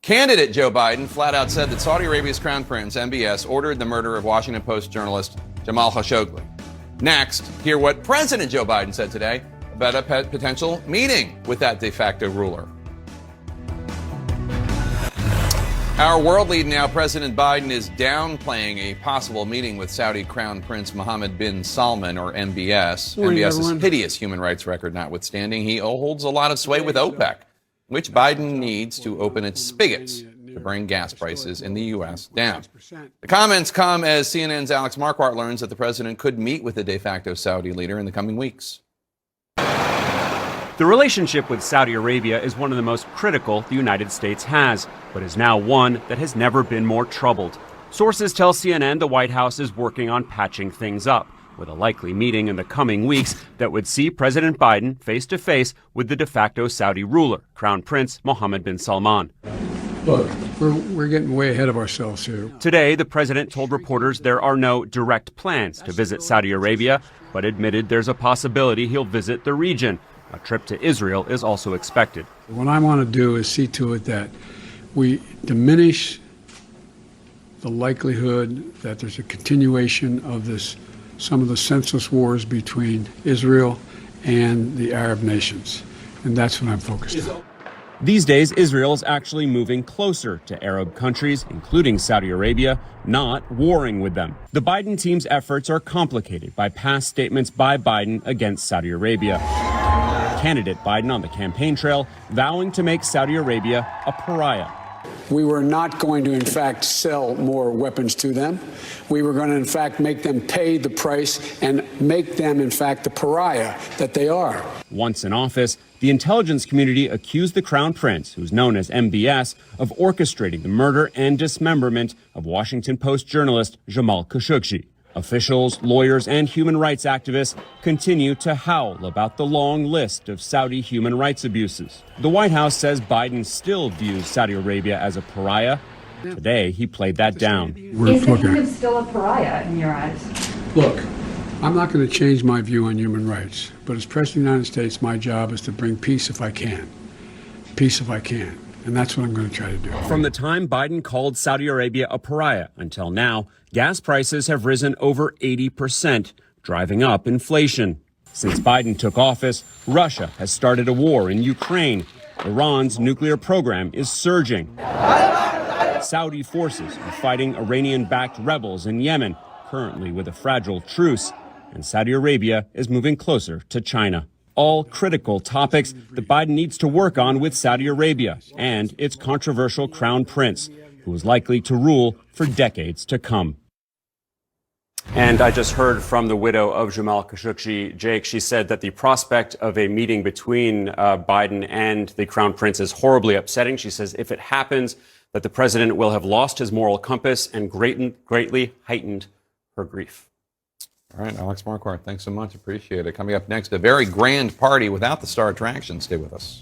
Candidate Joe Biden flat out said that Saudi Arabia's Crown Prince, MBS, ordered the murder of Washington Post journalist Jamal Khashoggi. Next, hear what President Joe Biden said today about a potential meeting with that de facto ruler. Our world lead now, President Biden is downplaying a possible meeting with Saudi Crown Prince Mohammed bin Salman, or MBS. MBS's hideous human rights record notwithstanding, he holds a lot of sway with OPEC, which Biden needs to open its spigots to bring gas prices in the U.S. down. The comments come as CNN's Alex Marquardt learns that the president could meet with the de facto Saudi leader in the coming weeks. The relationship with Saudi Arabia is one of the most critical the United States has, but is now one that has never been more troubled. Sources tell CNN the White House is working on patching things up, with a likely meeting in the coming weeks that would see President Biden face-to-face with the de facto Saudi ruler, Crown Prince Mohammed bin Salman. Look, we're getting way ahead of ourselves here. Today, the president told reporters there are no direct plans to visit Saudi Arabia, but admitted there's a possibility he'll visit the region. A trip to Israel is also expected. What I want to do is see to it that we diminish the likelihood that there's a continuation of some of the senseless wars between Israel and the Arab nations. And that's what I'm focused on. These days, Israel is actually moving closer to Arab countries, including Saudi Arabia, not warring with them. The Biden team's efforts are complicated by past statements by Biden against Saudi Arabia. Candidate Biden on the campaign trail vowing to make Saudi Arabia a pariah. We were not going to, in fact, sell more weapons to them. We were going to, in fact, make them pay the price and make them, in fact, the pariah that they are. Once in office, the intelligence community accused the Crown Prince, who's known as MBS, of orchestrating the murder and dismemberment of Washington Post journalist Jamal Khashoggi. Officials, lawyers, and human rights activists continue to howl about the long list of Saudi human rights abuses. The White House says Biden still views Saudi Arabia as a pariah. Today, he played that down. Is the kingdom still a pariah in your eyes? Look, I'm not going to change my view on human rights, but as President of the United States, my job is to bring peace if I can. Peace if I can. And that's what I'm going to try to do. From the time Biden called Saudi Arabia a pariah until now, gas prices have risen over 80%, driving up inflation. Since Biden took office, Russia has started a war in Ukraine. Iran's nuclear program is surging. Saudi forces are fighting Iranian-backed rebels in Yemen, currently with a fragile truce. And Saudi Arabia is moving closer to China. All critical topics that Biden needs to work on with Saudi Arabia and its controversial crown prince, who is likely to rule for decades to come. And I just heard from the widow of Jamal Khashoggi, Jake. She said that the prospect of a meeting between Biden and the crown prince is horribly upsetting. She says if it happens, that the president will have lost his moral compass and greatly heightened her grief. All right, Alex Marquardt, thanks so much. Appreciate it. Coming up next, a very grand party without the star attraction. Stay with us.